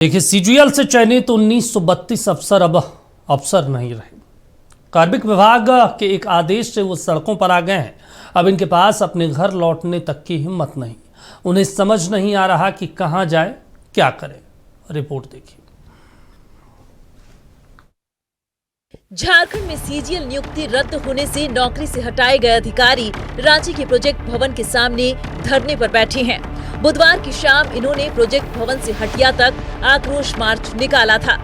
देखिए, सीजीएल से चयनित 1932 अफसर अब अफसर नहीं रहे। कार्मिक विभाग के एक आदेश से वो सड़कों पर आ गए हैं। अब इनके पास अपने घर लौटने तक की हिम्मत नहीं। उन्हें समझ नहीं आ रहा कि कहां जाए, क्या करें। रिपोर्ट देखिए। झारखंड में सीजीएल नियुक्ति रद्द होने से नौकरी से हटाए गए अधिकारी रांची के प्रोजेक्ट भवन के सामने धरने पर बैठे हैं। बुधवार की शाम इन्होंने प्रोजेक्ट भवन से हटिया तक आक्रोश मार्च निकाला था।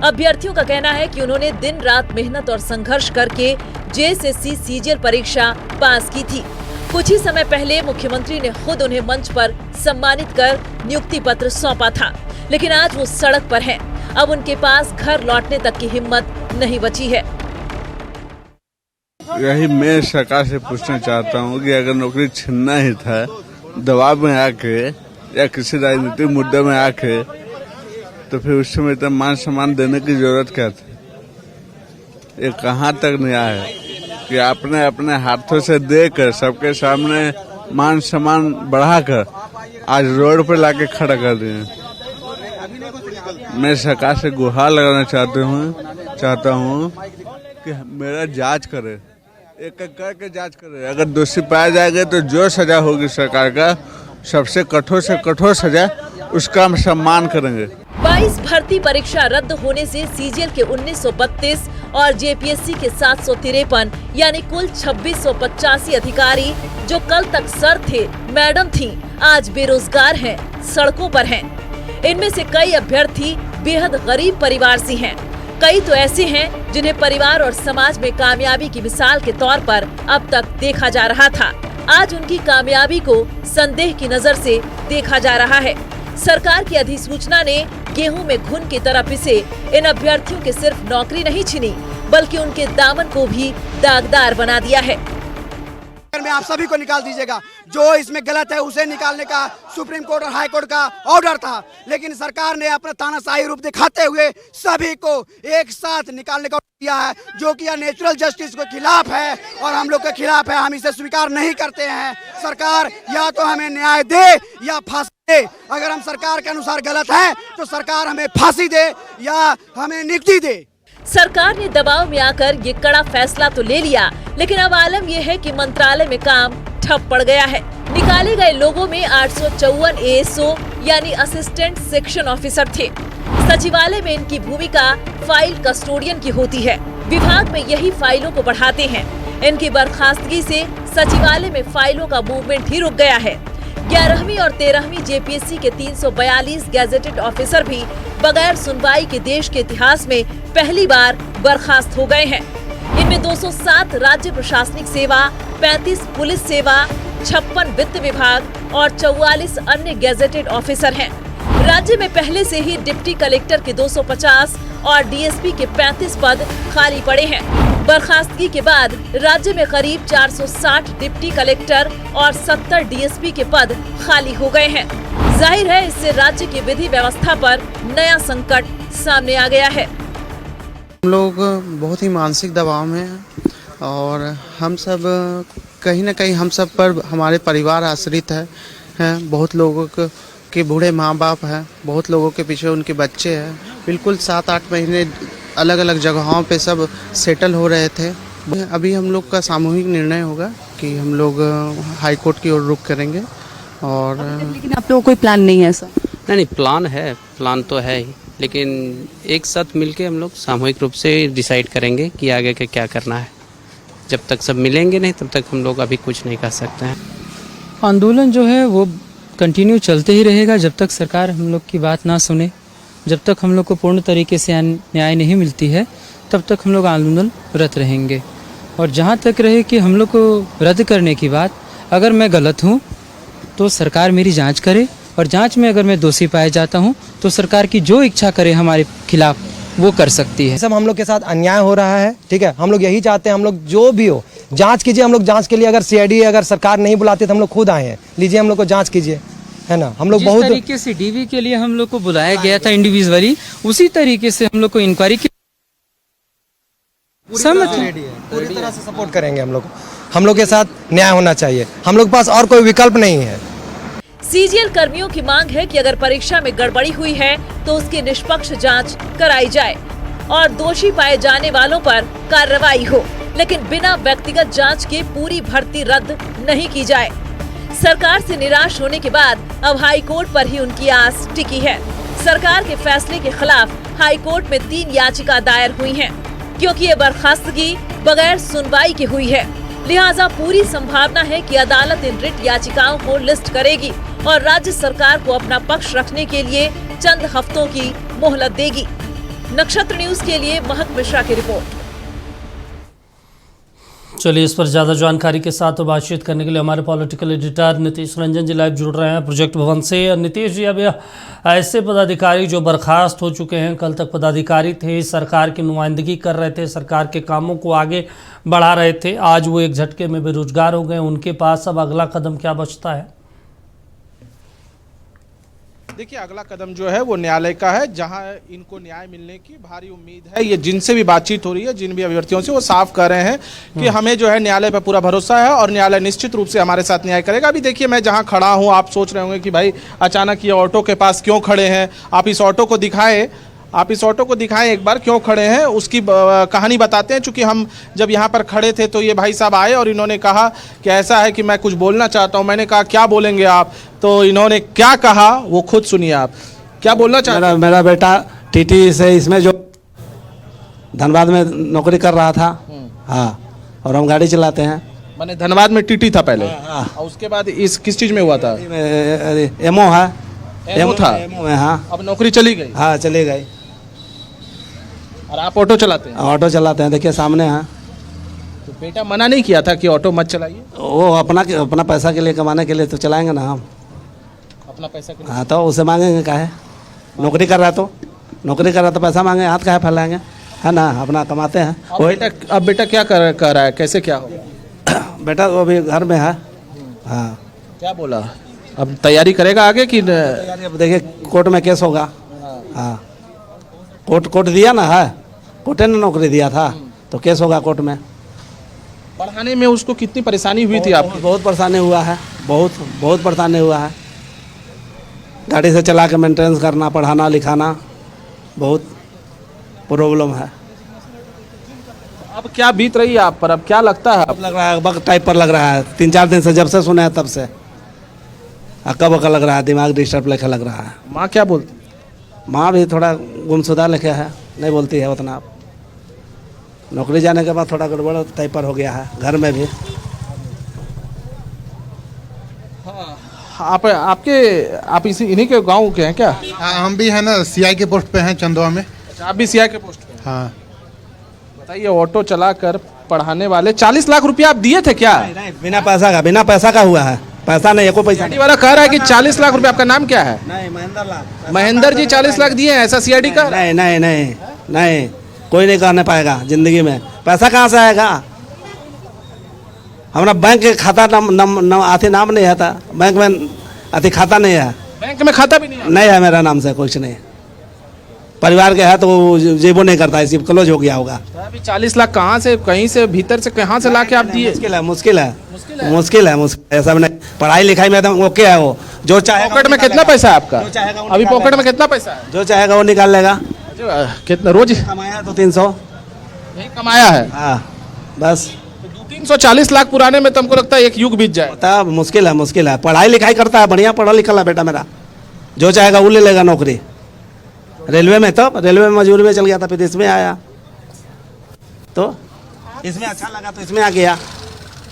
अभ्यर्थियों का कहना है कि उन्होंने दिन रात मेहनत और संघर्ष करके जेएसएससी सीजीएल परीक्षा पास की थी। कुछ ही समय पहले मुख्यमंत्री ने खुद उन्हें मंच पर सम्मानित कर नियुक्ति पत्र सौंपा था, लेकिन आज वो सड़क पर हैं। अब उनके पास घर लौटने तक की हिम्मत नहीं बची है। यही मैं सरकार से पूछना चाहता हूँ कि अगर नौकरी छीनना ही था दबाव में आके या किसी राजनीतिक मुद्दे में आके, तो फिर उस समय तक मान सम्मान देने की जरूरत क्या थी। ये कहाँ तक न्याय है कि आपने अपने हाथों से देकर सबके सामने मान सम्मान बढ़ाकर आज रोड पर लाके खड़ा कर दिए। मैं सरकार से गुहार लगाना चाहता हूँ कि मेरा जांच करे, एक एक करके जांच करे। अगर दोषी पाया जाएगा तो जो सजा होगी सरकार का सबसे कठोर से कठोर सजा, उसका हम सम्मान करेंगे। 22 भर्ती परीक्षा रद्द होने से सीजीएल के 1932 और जेपीएससी के 753 यानी कुल 2685 अधिकारी जो कल तक सर थे, मैडम थी, आज बेरोजगार हैं, सड़कों पर हैं। इनमें से कई अभ्यर्थी बेहद गरीब परिवार से हैं। कई तो ऐसे हैं जिन्हें परिवार और समाज में कामयाबी की मिसाल के तौर पर अब तक देखा जा रहा था। आज उनकी कामयाबी को संदेह की नजर से देखा जा रहा है। सरकार की अधिसूचना ने गेहूं में घुन की तरह पिसे इन अभ्यर्थियों के सिर्फ नौकरी नहीं छीनी, बल्कि उनके दामन को भी दागदार बना दिया है। में आप सभी को निकाल दीजिएगा, जो इसमें गलत है उसे निकालने का सुप्रीम कोर्ट और हाई कोर्ट का ऑर्डर था, लेकिन सरकार ने अपना तानाशाही रूप दिखाते हुए सभी को एक साथ निकालने का किया है, जो कि नेचुरल जस्टिस के खिलाफ है और हम लोग के खिलाफ है। हम इसे स्वीकार नहीं करते हैं। सरकार या तो हमें न्याय दे या फांसी दे। अगर हम सरकार के अनुसार गलत हैं तो सरकार हमें फांसी दे या हमें नियुक्ति दे। सरकार ने दबाव में आकर ये कड़ा फैसला तो ले लिया, लेकिन अब आलम यह है कि मंत्रालय में काम ठप पड़ गया है। निकाले गए लोगों में 854 एएसओ यानी असिस्टेंट सेक्शन ऑफिसर थे। सचिवालय में इनकी भूमिका फाइल कस्टोडियन की होती है। विभाग में यही फाइलों को बढ़ाते हैं। इनकी बर्खास्तगी से सचिवालय में फाइलों का मूवमेंट ही रुक गया है। 11वीं और 13वीं जेपीएससी के 342 गैजेटेड ऑफिसर भी बगैर सुनवाई के देश के इतिहास में पहली बार बर्खास्त हो गए हैं। इनमें 207 राज्य प्रशासनिक सेवा, 35 पुलिस सेवा, 56 वित्त विभाग और 44 अन्य गैजेटेड ऑफिसर हैं। राज्य में पहले से ही डिप्टी कलेक्टर के 250 और डीएसपी के 35 पद खाली पड़े हैं। बर्खास्तगी के बाद राज्य में करीब 460 डिप्टी कलेक्टर और 70 डीएसपी के पद खाली हो गए हैं। जाहिर है, इससे राज्य की विधि व्यवस्था पर नया संकट सामने आ गया है। हम लोग बहुत ही मानसिक दबाव में हैं और हम सब कहीं ना कहीं हम सब पर हमारे परिवार आश्रित हैं। बहुत लोगों के बूढ़े माँ बाप हैं, बहुत लोगों के पीछे उनके बच्चे हैं। बिल्कुल 7-8 महीने अलग अलग जगहों पे सब सेटल हो रहे थे। अभी हम लोग का सामूहिक निर्णय होगा कि हम लोग हाई कोर्ट की ओर रुख करेंगे। और लेकिन आप लोगों को कोई प्लान नहीं है ऐसा? नहीं, प्लान है, प्लान तो है ही, लेकिन एक साथ मिलके हम लोग सामूहिक रूप से डिसाइड करेंगे कि आगे का क्या करना है। जब तक सब मिलेंगे नहीं तब तक हम लोग अभी कुछ नहीं कर सकते हैं। आंदोलन जो है वो कंटिन्यू चलते ही रहेगा जब तक सरकार हम लोग की बात ना सुने। जब तक हम लोग को पूर्ण तरीके से न्याय नहीं मिलती है तब तक हम लोग आंदोलनरत रहेंगे। और जहाँ तक रहे कि हम लोग को रद्द करने की बात, अगर मैं गलत हूँ तो सरकार मेरी जांच करे, और जांच में अगर मैं दोषी पाया जाता हूँ तो सरकार की जो इच्छा करे हमारे खिलाफ वो कर सकती है। सब हम लोग के साथ अन्याय हो रहा है, ठीक है। हम लोग यही चाहते हैं, हम लोग जो भी हो जांच कीजिए। हम लोग जांच के लिए अगर सीआईडी अगर सरकार नहीं बुलाती तो हम लोग खुद आए हैं, लीजिए हम लोग को जांच कीजिए, है ना। हम लोग बहुत तरीके से डीवी के लिए हम लोग को बुलाया गया था इंडिविजुअली, उसी तरीके से हम लोग को इंक्वायरी की पूरी तरह से सपोर्ट करेंगे। हम लोग के साथ न्याय होना चाहिए। हम लोग के पास और कोई विकल्प नहीं है। सीजीएल कर्मियों की मांग है कि अगर परीक्षा में गड़बड़ी हुई है तो उसकी निष्पक्ष जांच कराई जाए और दोषी पाए जाने वालों पर कार्रवाई हो, लेकिन बिना व्यक्तिगत जांच के पूरी भर्ती रद्द नहीं की जाए। सरकार से निराश होने के बाद अब हाई कोर्ट पर ही उनकी आस टिकी है। सरकार के फैसले के खिलाफ हाई कोर्ट में 3 याचिका दायर हुई हैं, क्योंकि ये बर्खास्तगी बगैर सुनवाई की हुई है। लिहाजा पूरी संभावना है कि अदालत इन रिट याचिकाओं को लिस्ट करेगी और राज्य सरकार को अपना पक्ष रखने के लिए चंद हफ्तों की मोहलत देगी। नक्षत्र न्यूज के लिए महक मिश्रा की रिपोर्ट। चलिए, इस पर ज़्यादा जानकारी के साथ बातचीत करने के लिए हमारे पॉलिटिकल एडिटर नीतीश रंजन जी लाइव जुड़ रहे हैं प्रोजेक्ट भवन से। नीतीश जी, अब ऐसे पदाधिकारी जो बर्खास्त हो चुके हैं, कल तक पदाधिकारी थे, सरकार की नुमाइंदगी कर रहे थे, सरकार के कामों को आगे बढ़ा रहे थे, आज वो एक झटके में बेरोजगार हो गए, उनके पास अब अगला कदम क्या बचता है? देखिए, अगला कदम जो है वो न्यायालय का है, जहां इनको न्याय मिलने की भारी उम्मीद है। ये जिनसे भी बातचीत हो रही है, जिन भी अभ्यर्थियों से, वो साफ कर रहे हैं कि हमें जो है न्यायालय पर पूरा भरोसा है और न्यायालय निश्चित रूप से हमारे साथ न्याय करेगा। अभी देखिए, मैं जहां खड़ा हूं, आप सोच रहे होंगे कि भाई अचानक ये ऑटो के पास क्यों खड़े हैं। आप इस ऑटो को दिखाएं एक बार, क्यों खड़े हैं उसकी कहानी बताते हैं। चूंकि हम जब यहाँ पर खड़े थे तो ये भाई साहब आए और इन्होंने कहा कि ऐसा है कि मैं कुछ बोलना चाहता हूँ। मैंने कहा क्या बोलेंगे आप, तो इन्होंने क्या कहा वो खुद सुनिए आप। क्या बोलना चाहते हैं? मेरा बेटा टीटी से इसमें जो धनबाद में नौकरी कर रहा था, हाँ, और हम गाड़ी चलाते हैं। मैंने धनबाद में टीटी था पहले, और उसके बाद इस किस चीज में हुआ था? एमओ है, एमओ था, एमओ में, हाँ। अब नौकरी चली गई? हाँ, चली गई। और आप ऑटो चलाते हैं? ऑटो चलाते हैं, देखिए सामने है। तो बेटा मना नहीं किया था कि ऑटो मत चलाइए? वो अपना पैसा के लिए, कमाने के लिए तो चलाएंगे ना हम, अपना पैसा के लिए। हाँ, तो उसे मांगेंगे काहे? नौकरी कर रहा तो पैसा मांगे, हाथ काहे फैलाएंगे, है ना? अपना कमाते हैं। अब बेटा क्या कर रहा है, कैसे क्या होगा? बेटा वो भी घर में है। हाँ, क्या बोला? अब तैयारी करेगा आगे की? अब देखिए कोर्ट में केस होगा। हाँ, कोर्ट दिया ना है, कोर्टे ने नौकरी दिया था, तो केस होगा कोर्ट में। पढ़ाने में उसको कितनी परेशानी हुई थी आपको? बहुत परेशानी हुआ है, बहुत परेशानी हुआ है। गाड़ी से चला के मेंटेनेंस करना, पढ़ाना लिखाना, बहुत प्रॉब्लम है। अब क्या बीत रही है आप पर? अब क्या लगता है? अब लग रहा है बग टाइप पर लग रहा है। 3-4 दिन से जब से सुने हैं तब से अक्का बक्का लग रहा है, दिमाग डिस्टर्ब लेके लग रहा है। माँ क्या बोलती? माँ भी थोड़ा गुमशुदा लेके है, नहीं बोलती है उतना। नौकरी जाने के बाद थोड़ा गड़बड़ टाइप पर हो गया है घर में भी। आप इन्हीं के गांव के हैं क्या? हाँ, हम भी है ना, सीआई के पोस्ट पे हैं चंदवा में। अच्छा, आप भी सीआई के पोस्ट पे हैं? हाँ। बताइए, ऑटो चलाकर पढ़ाने वाले 40 लाख रुपया आप दिए थे क्या? नहीं, बिना पैसा का हुआ है। पैसा नहीं है, कोई पैसा सीआईडी वाला कह रहा है कि 40 लाख रुपया। आपका नाम क्या है? नहीं, महेंद्र जी 40 लाख दिए हैं, ऐसा सीआईडी का? नहीं, कोई नहीं कहने पाएगा जिंदगी में। पैसा कहाँ से आएगा? हमारा बैंक के खाता नाम नहीं है था, बैंक में खाता नहीं है। बैंक में खाता भी नहीं है मेरा नाम से, कुछ नहीं। परिवार के है तो जेबो नहीं करता, इसी क्लोज हो गया होगा। तो अभी 40 लाख कहाँ से, कहीं से भीतर से कहाँ से लाके आप दिए? मुश्किल है। ऐसा नहीं, पढ़ाई लिखाई में तो ओके है। वो जो चाहे। पॉकेट में कितना पैसा है आपका? अभी पॉकेट में कितना पैसा है? जो चाहेगा वो निकाल लेगा। कितना रोज कमाया? तो 300 यही कमाया है। हाँ, बस 340 लाख पुराने में तो हमको लगता है एक युग बीत जाए। तब मुश्किल है। पढ़ाई लिखाई करता है, बढ़िया पढ़ा लिखा है बेटा मेरा। जो चाहेगा वो ले लेगा नौकरी। रेलवे में मजदूरी में चल गया था, फिर इसमें आया तो इसमें अच्छा लगा तो इसमें आ गया,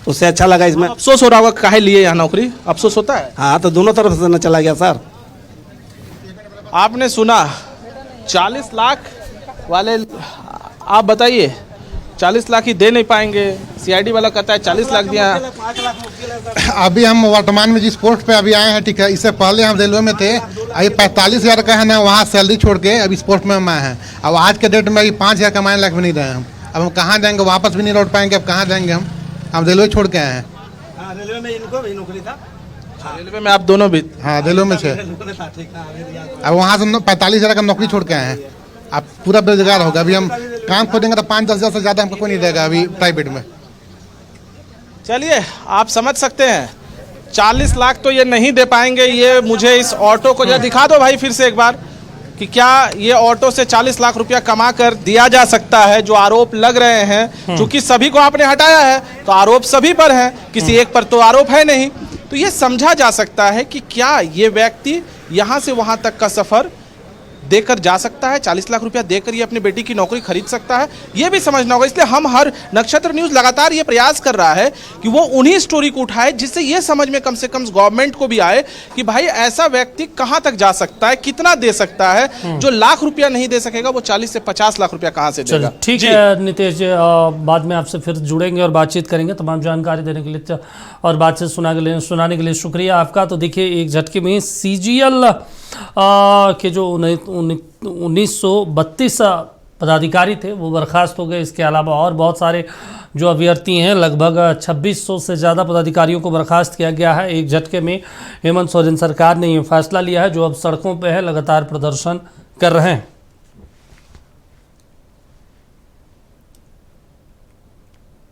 उससे अच्छा लगा इसमें। अफसोस हो रहा होगा काहे लिए यहाँ नौकरी? अफसोस होता है? हाँ, तो दोनों तरफ से न चला गया सर। आपने सुना 40 लाख वाले, आप बताइए 40 लाख ही दे नहीं पाएंगे। सीआईडी वाला कहता है 40 लाख दिया। अभी हम वर्तमान में जिस पोस्ट पे अभी आए हैं, ठीक है, इससे पहले हम रेलवे में थे। अभी 45,000 का है ना, वहाँ सैलरी छोड़ के अभी इस पोस्ट में हम आए हैं। अब आज के डेट में अभी 5,000 कमाने लायक भी नहीं रहे हम। अब हम कहाँ जाएंगे? वापस भी नहीं लौट पाएंगे। अब कहाँ जाएंगे हम रेलवे छोड़ के आए हैं। रेलवे में इनको भी नौकरी था। रेलवे में आप दोनों भी? हाँ, रेलवे में थे। अब वहाँ से 45,000 का नौकरी छोड़ के आए हैं। अब पूरा बेरोजगार होगा। अभी हम काम खोजेंगे तो 5-10 हज़ार से ज़्यादा हमको कोई नहीं देगा अभी प्राइवेट में। चलिए, आप समझ सकते हैं 40 लाख तो ये नहीं दे पाएंगे। ये मुझे इस ऑटो को जरा दिखा दो भाई फिर से एक बार कि क्या ये ऑटो से 40 लाख रुपया कमा कर दिया जा सकता है। जो आरोप लग रहे हैं, चूंकि सभी को आपने हटाया है तो आरोप सभी पर है, किसी एक पर तो आरोप है नहीं। तो ये समझा जा सकता है कि क्या ये व्यक्ति यहाँ से वहाँ तक का सफर देकर जा सकता है, 40 लाख रुपया देकर ये अपनी बेटी की नौकरी खरीद सकता है, ये भी समझना होगा। इसलिए हम हर नक्षत्र न्यूज लगातार ये प्रयास कर रहा है कि वो उन्हीं स्टोरी को उठाए जिससे ये समझ में कम से कम गवर्नमेंट को भी आए कि भाई ऐसा व्यक्ति कहां तक जा सकता है, कितना दे सकता है। जो लाख रुपया नहीं दे सकेगा वो 40 से 50 लाख रुपया कहां से देगा। ठीक है नितेश, बाद में आपसे फिर जुड़ेंगे और बातचीत करेंगे। तमाम जानकारी देने के लिए और बातचीत सुनाने के लिए शुक्रिया आपका। तो देखिए, एक झटके में CGL के जो 1932 पदाधिकारी थे वो बर्खास्त हो गए। इसके अलावा और बहुत सारे जो अभ्यर्थी हैं, लगभग 2600 से ज़्यादा पदाधिकारियों को बर्खास्त किया गया है। एक झटके में हेमंत सोरेन सरकार ने ये फैसला लिया है, जो अब सड़कों पर है, लगातार प्रदर्शन कर रहे हैं।